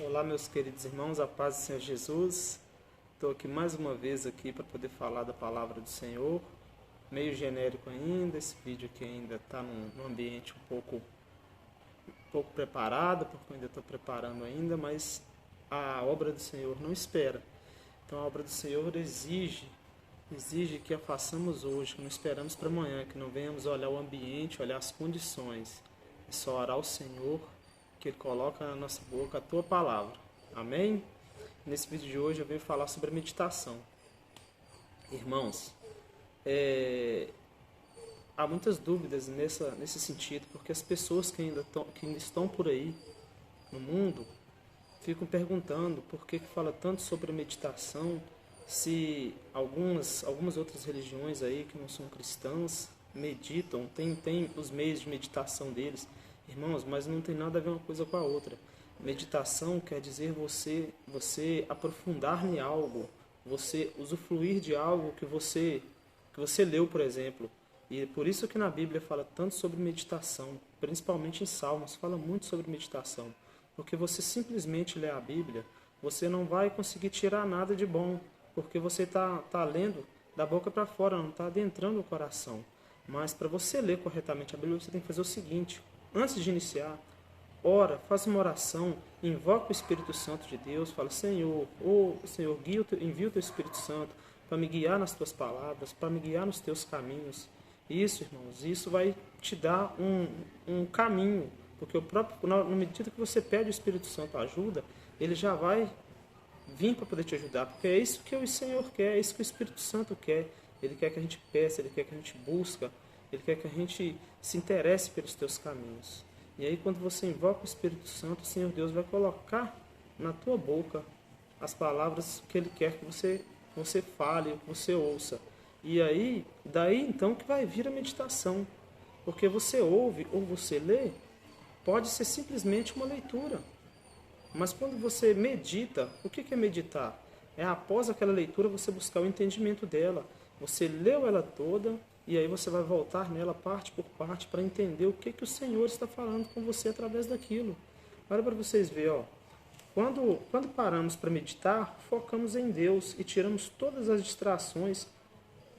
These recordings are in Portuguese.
Olá, meus queridos irmãos, a paz do Senhor Jesus. Estou aqui mais uma vez aqui para poder falar da palavra do Senhor. Meio genérico ainda, esse vídeo aqui ainda está num ambiente um pouco preparado, porque eu ainda estou preparando ainda, mas a obra do Senhor não espera. Então a obra do Senhor exige que a façamos hoje, que não esperamos para amanhã, que não venhamos olhar o ambiente, olhar as condições. É só orar ao Senhor, que Ele coloca na nossa boca a Tua palavra. Amém? Nesse vídeo de hoje eu venho falar sobre a meditação. Irmãos, há muitas dúvidas nesse sentido, porque as pessoas que ainda estão por aí no mundo ficam perguntando por que fala tanto sobre a meditação, se algumas outras religiões aí que não são cristãs meditam, tem os meios de meditação deles. Irmãos, mas não tem nada a ver uma coisa com a outra. Meditação quer dizer você aprofundar em algo, você usufruir de algo que você leu, por exemplo. E é por isso que na Bíblia fala tanto sobre meditação, principalmente em Salmos, fala muito sobre meditação. Porque você simplesmente lê a Bíblia, você não vai conseguir tirar nada de bom, porque você tá lendo da boca para fora, não está adentrando o coração. Mas para você ler corretamente a Bíblia, você tem que fazer o seguinte: antes de iniciar, ora, faça uma oração, invoca o Espírito Santo de Deus, fala: Senhor, Senhor, envia o Teu Espírito Santo para me guiar nas Tuas palavras, para me guiar nos Teus caminhos. Isso, irmãos, isso vai te dar um caminho, porque na medida que você pede o Espírito Santo ajuda, ele já vai vir para poder te ajudar, porque é isso que o Senhor quer, é isso que o Espírito Santo quer. Ele quer que a gente peça, Ele quer que a gente busque, Ele quer que a gente se interesse pelos teus caminhos. E aí quando você invoca o Espírito Santo, o Senhor Deus vai colocar na tua boca as palavras que Ele quer que você fale, que você ouça. E aí, daí então que vai vir a meditação. Porque você ouve ou você lê, pode ser simplesmente uma leitura. Mas quando você medita, o que é meditar? É após aquela leitura você buscar o entendimento dela. Você leu ela toda e aí você vai voltar nela parte por parte para entender o que o Senhor está falando com você através daquilo. Olha para vocês verem, ó. Quando paramos para meditar, focamos em Deus e tiramos todas as distrações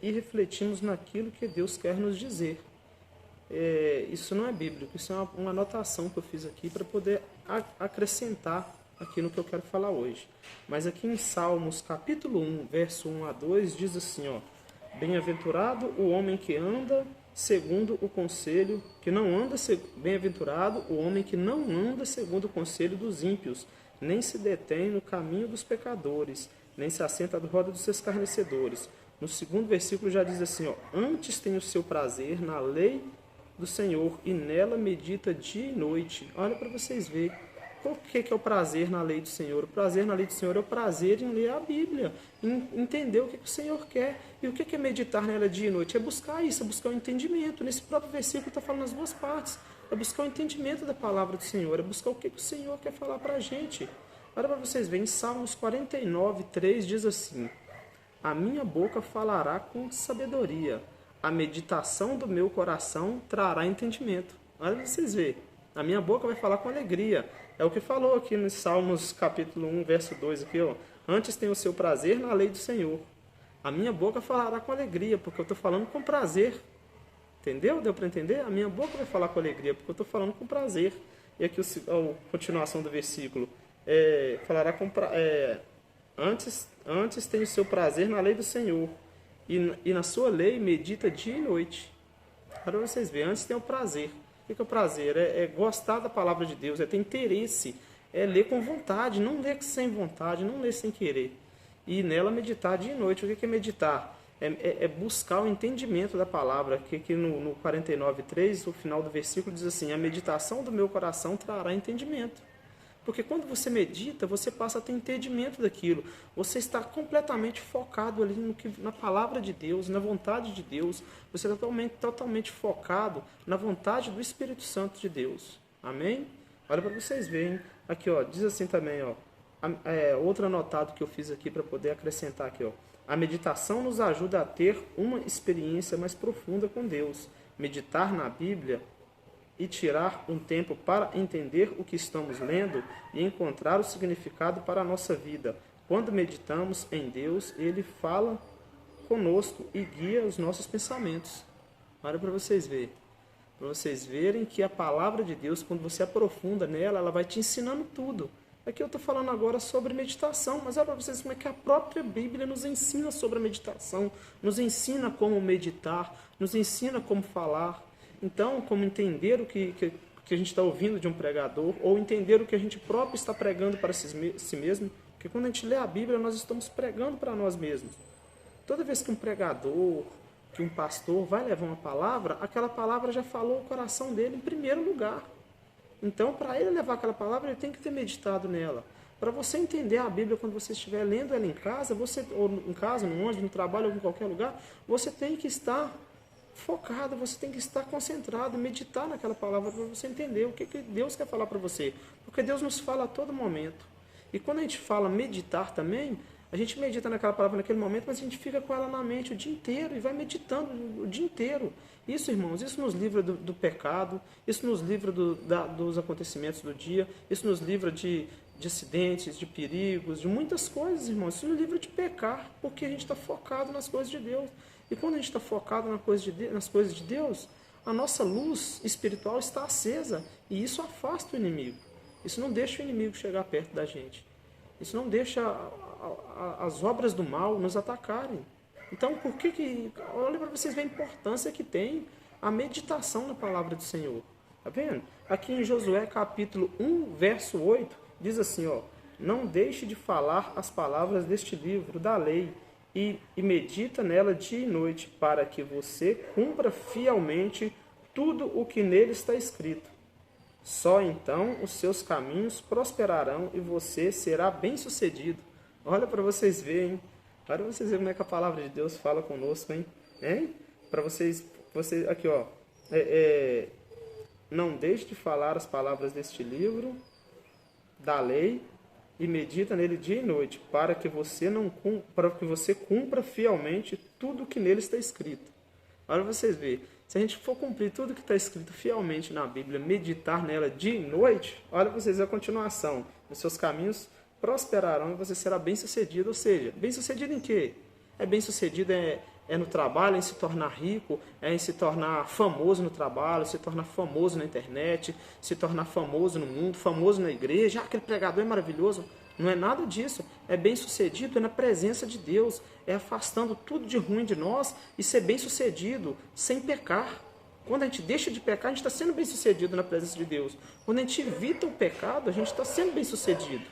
e refletimos naquilo que Deus quer nos dizer. Isso não é bíblico, isso é uma anotação que eu fiz aqui para poder acrescentar aqui no que eu quero falar hoje. Mas aqui em Salmos capítulo 1, verso 1 a 2, diz assim, ó: Bem-aventurado o homem que anda segundo o conselho, bem-aventurado o homem que não anda segundo o conselho dos ímpios, nem se detém no caminho dos pecadores, nem se assenta à roda dos escarnecedores. No segundo versículo já diz assim, ó: Antes tem o seu prazer na lei do Senhor e nela medita dia e noite. Olha para vocês verem. Por que é o prazer na lei do Senhor? O prazer na lei do Senhor é o prazer em ler a Bíblia, em entender o que o Senhor quer. E o que é meditar nela dia e noite? É buscar isso, é buscar o entendimento. Nesse próprio versículo está falando as duas partes. É buscar o entendimento da palavra do Senhor, é buscar o que o Senhor quer falar para a gente. Olha para vocês verem, em Salmos 49, 3 diz assim: A minha boca falará com sabedoria, a meditação do meu coração trará entendimento. Olha para vocês verem, a minha boca vai falar com alegria. É o que falou aqui no Salmos capítulo 1, verso 2, aqui, ó: Antes tem o seu prazer na lei do Senhor. A minha boca falará com alegria, porque eu estou falando com prazer. Entendeu? Deu para entender? A minha boca vai falar com alegria, porque eu estou falando com prazer. E aqui a continuação do versículo, falará com antes tem o seu prazer na lei do Senhor, e na sua lei medita dia e noite. Para vocês verem, antes tem o prazer. O que é o prazer? É gostar da palavra de Deus, é ter interesse, é ler com vontade, não ler sem vontade, não ler sem querer. E nela meditar dia e noite. O que é meditar? É buscar o entendimento da palavra, que aqui no 49:3, o final do versículo diz assim: A meditação do meu coração trará entendimento. Porque quando você medita, você passa a ter entendimento daquilo. Você está completamente focado ali na palavra de Deus, na vontade de Deus. Você está totalmente focado na vontade do Espírito Santo de Deus. Amém? Olha para vocês verem. Aqui, ó, diz assim também, ó. Outro anotado que eu fiz aqui para poder acrescentar aqui, ó. A meditação nos ajuda a ter uma experiência mais profunda com Deus. Meditar na Bíblia e tirar um tempo para entender o que estamos lendo e encontrar o significado para a nossa vida. Quando meditamos em Deus, Ele fala conosco e guia os nossos pensamentos. Olha para vocês verem. Para vocês verem que a palavra de Deus, quando você aprofunda nela, ela vai te ensinando tudo. Aqui eu estou falando agora sobre meditação, mas olha para vocês como é que a própria Bíblia nos ensina sobre a meditação, nos ensina como meditar, nos ensina como falar. Então, como entender o que a gente está ouvindo de um pregador, ou entender o que a gente próprio está pregando para si mesmo, porque quando a gente lê a Bíblia, nós estamos pregando para nós mesmos. Toda vez que um pregador, que um pastor vai levar uma palavra, aquela palavra já falou o coração dele em primeiro lugar. Então, para ele levar aquela palavra, ele tem que ter meditado nela. Para você entender a Bíblia, quando você estiver lendo ela em casa, ou em casa, no ônibus, no trabalho, ou em qualquer lugar, você tem que estar focado, você tem que estar concentrado, meditar naquela palavra para você entender o que Deus quer falar para você. Porque Deus nos fala a todo momento. E quando a gente fala meditar também, a gente medita naquela palavra naquele momento, mas a gente fica com ela na mente o dia inteiro e vai meditando o dia inteiro. Isso, irmãos, isso nos livra do pecado, isso nos livra dos acontecimentos do dia, isso nos livra de acidentes, de perigos, de muitas coisas, irmãos. Isso nos livra de pecar, porque a gente está focado nas coisas de Deus. E quando a gente está focado nas coisas de Deus, a nossa luz espiritual está acesa e isso afasta o inimigo. Isso não deixa o inimigo chegar perto da gente. Isso não deixa as obras do mal nos atacarem. Então, olha para vocês verem a importância que tem a meditação na palavra do Senhor. Tá vendo? Aqui em Josué capítulo 1, verso 8, diz assim, ó: não deixe de falar as palavras deste livro da lei e medita nela dia e noite, para que você cumpra fielmente tudo o que nele está escrito. Só então os seus caminhos prosperarão e você será bem-sucedido. Olha para vocês verem, hein? Olha para vocês verem como é que a palavra de Deus fala conosco, hein? Para vocês, aqui, ó. Não deixe de falar as palavras deste livro da lei e medita nele dia e noite, para que você cumpra fielmente tudo o que nele está escrito. Olha para vocês verem. Se a gente for cumprir tudo que está escrito fielmente na Bíblia, meditar nela dia e noite, olha para vocês a continuação. Os seus caminhos prosperarão e você será bem-sucedido. Ou seja, bem-sucedido em quê? Bem-sucedido no trabalho, em se tornar rico, em se tornar famoso no trabalho, se tornar famoso na internet, se tornar famoso no mundo, famoso na igreja. Aquele pregador é maravilhoso. Não é nada disso. É bem-sucedido na presença de Deus, é afastando tudo de ruim de nós e ser bem-sucedido sem pecar. Quando a gente deixa de pecar, a gente está sendo bem-sucedido na presença de Deus. Quando a gente evita o pecado, a gente está sendo bem-sucedido.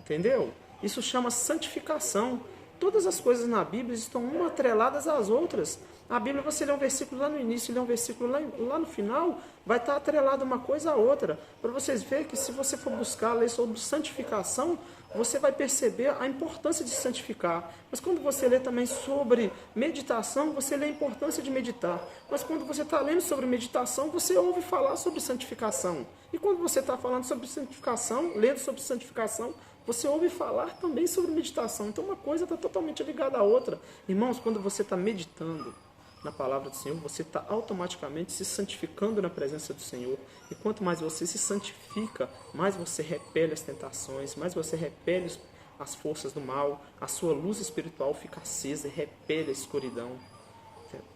Entendeu? Isso chama santificação. Todas as coisas na Bíblia estão uma atreladas às outras. A Bíblia, você lê um versículo lá no início, lê um versículo lá no final, vai estar atrelado uma coisa à outra. Para vocês verem que se você for buscar ler sobre santificação, você vai perceber a importância de santificar. Mas quando você lê também sobre meditação, você lê a importância de meditar. Mas quando você está lendo sobre meditação, você ouve falar sobre santificação. E quando você está falando sobre santificação, lendo sobre santificação, você ouve falar também sobre meditação. Então uma coisa está totalmente ligada à outra. Irmãos, quando você está meditando na palavra do Senhor, você está automaticamente se santificando na presença do Senhor. E quanto mais você se santifica, mais você repele as tentações, mais você repele as forças do mal, a sua luz espiritual fica acesa e repele a escuridão.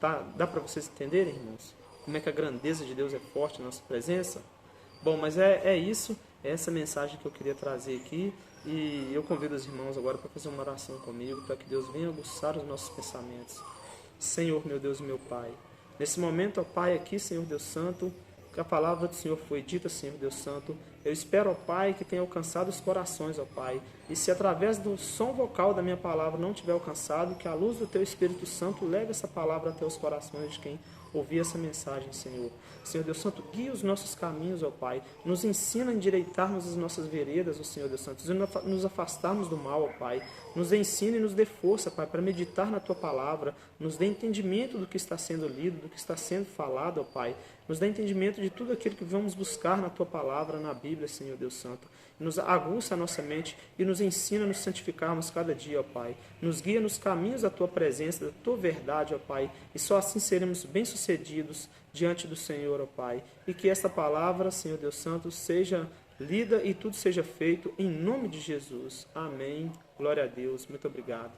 Dá para vocês entenderem, irmãos? Como é que a grandeza de Deus é forte na nossa presença? Bom, mas é isso, é essa mensagem que eu queria trazer aqui. E eu convido os irmãos agora para fazer uma oração comigo, para que Deus venha aguçar os nossos pensamentos. Senhor, meu Deus e meu Pai, nesse momento, ó Pai, aqui, Senhor Deus Santo, que a palavra do Senhor foi dita, Senhor Deus Santo, eu espero, ó Pai, que tenha alcançado os corações, ó Pai, e se através do som vocal da minha palavra não tiver alcançado, que a luz do Teu Espírito Santo leve essa palavra até os corações de quem ouvir essa mensagem, Senhor. Senhor Deus Santo, guia os nossos caminhos, ó Pai. Nos ensina a endireitarmos as nossas veredas, ó Senhor Deus Santo. Nos afastarmos do mal, ó Pai. Nos ensina e nos dê força, Pai, para meditar na Tua palavra. Nos dê entendimento do que está sendo lido, do que está sendo falado, ó Pai. Nos dá entendimento de tudo aquilo que vamos buscar na Tua palavra, na Bíblia, Senhor Deus Santo. Nos aguça a nossa mente e nos ensina a nos santificarmos cada dia, ó Pai. Nos guia nos caminhos da Tua presença, da Tua verdade, ó Pai. E só assim seremos bem-sucedidos diante do Senhor, ó Pai. E que esta palavra, Senhor Deus Santo, seja lida e tudo seja feito em nome de Jesus. Amém. Glória a Deus. Muito obrigado.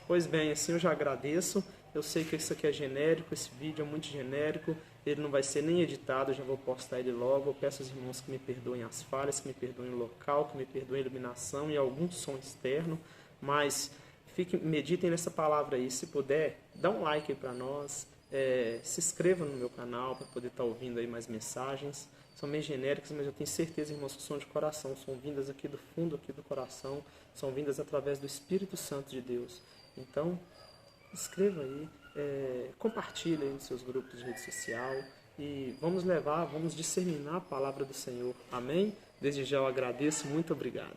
Pois bem, assim eu já agradeço. Eu sei que isso aqui é genérico, esse vídeo é muito genérico, ele não vai ser nem editado, eu já vou postar ele logo. Eu peço aos irmãos que me perdoem as falhas, que me perdoem o local, que me perdoem a iluminação e algum som externo, mas meditem nessa palavra aí. Se puder, dá um like aí para nós, se inscreva no meu canal para poder estar ouvindo aí mais mensagens. São bem genéricas, mas eu tenho certeza, irmãos, que são de coração, são vindas aqui do fundo aqui do coração, são vindas através do Espírito Santo de Deus. Então, escreva aí, compartilhe aí nos seus grupos de rede social e vamos disseminar a palavra do Senhor. Amém? Desde já eu agradeço, muito obrigado.